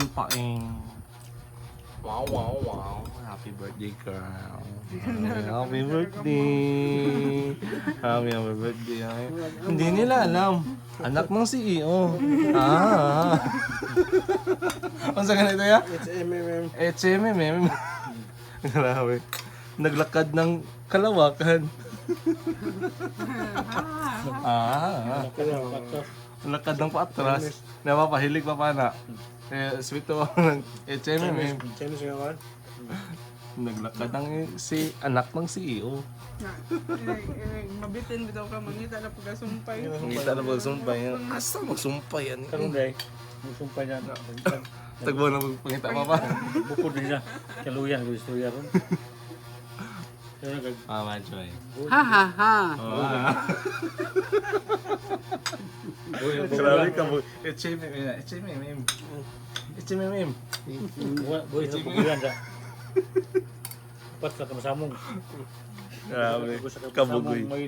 Paing. Wow, wow, wow. Happy birthday, girl. Happy birthday. Happy birthday. Ay. Hindi nila alam. Anak ng CEO. Ah. Ano sa ganito ya? HMM. Grabe. Naglakad ng kalawakan. Lakad ng paatras. Napapahilig pa pana. Sweet to ng HMM. Naglakad ng si anak ng CEO. Mabitin bitaw ka mangita na pagkasumpay. Ngita na magsumpay yan. Asa magsumpay yan? Karong day, magsumpay na. Tagbo na magpangita pa pa. Bukod na siya. Kaluyan, gusto yan ron. Mama Joy. Ha ha ha. Grabe ka mo. HMM. Boy, sa bukulan ka. Dapat sa kamasamong. Grabe. Kabugoy. May